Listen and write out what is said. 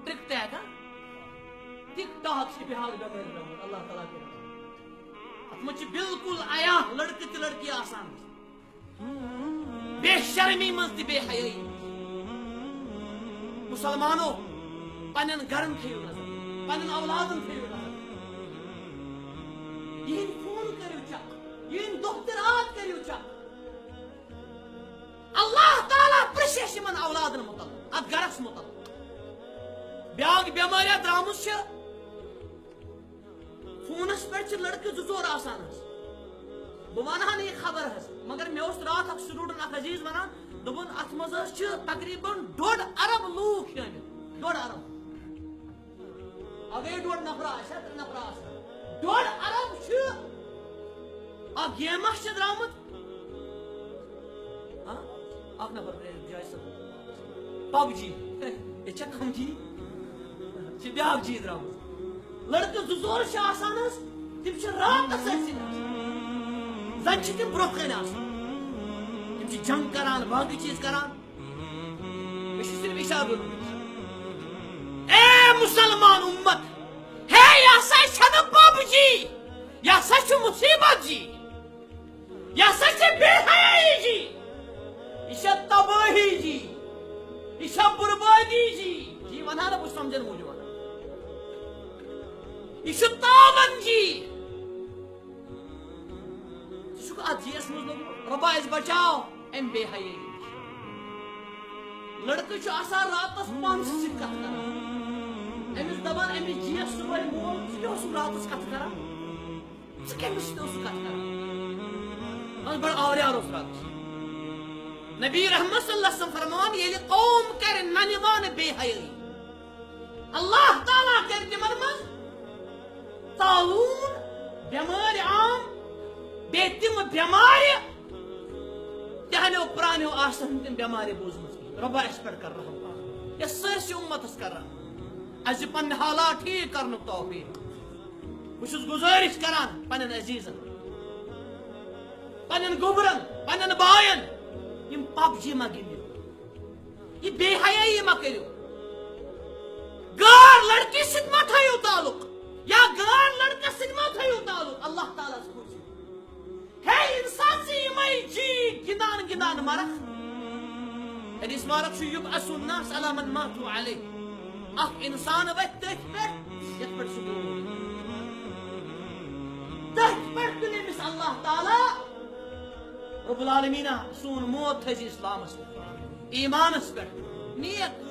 truck ٹیک ٹک talk سے بہار بغیر اللہ تعالیٰ کے ات مجھ بالکل آیا لڑکے تو لڑکی آسان بے شرمی مز تہ بے حیائی مسلمانوں پنن گرن تھیو نظر پنن اولادن تھیو نظر یہ فون کریو چک یہ دخترات کریو چک اللہ تعالیٰ پرشش من اولادن متعلق ات گرس متعلق بیاگ بیماریاں درامس فونس پہ لڑکے زور آسان بہ ونہا یہ خبر مگر مے رات اخ سٹوڈنٹ اخ عزیز ونان دپن ات مز تقریباً 1.5 ارب لوک شامل 1.5 ارب اگر 1.5 نفر آسا 3 نفر آسا 1.5 ارب گیم درامت اخ نفر جائے پب جی یہ کم جی بیاکھ جی درامت لڑکے زور آسان تم رات زن تم برو کن تم جنگ کران باقی چیز کران صرف اشارہ اے مسلمان امت ہے یہ سا پب جی یہ سا مصیبت جی یہ سا بے حیائی جی یہ تباہی جی یہ بربادی جی جی ونہا نا بہ سمجھن موجود یہ تاون جی ات جیس مز ربا اس بچاؤ ام بے حیائی لڑکے آسان راتس پانس ست کت کران امس دپان امس جیس صبح مول ثہ راتس کت کران ثہ کمس ست کت کران بڑ آوریار راتس نبی رحمت صلی اللہ علیہ وسلم فرمان یہ قوم کر ننوان بے حیائی اللہ تعالیٰ کر تمن مز تعاون بیمار عام بے تم بیمار تہنو پرانو آسن تم بیمار بوزمت ربا اس پر کر رہا ہوں یہ سرسی امتس کر رہا ہوں از پن حالات ٹھیک کرن توفیق بس گزارش کران پنن عزیزن پنن گوبرن پنن بائن یم پب جی ما گندو یہ بے حیائی ما کرو غار لڑکی ست ما تھایو تعلق یا غار لڑکا ست ما تھایو تعلق اللہ تعالیٰ سے ہے انسان سے یمائی جی گندان گندان مرخ حدیث مارک شو یبعث الناس على من ماتوا عليه اخ انسان وقت تک پر یک پر سبور تک پر تنمس اللہ تعالیٰ رب العالمین سون موت تھزی اسلام اس پر ایمان اس پر نیک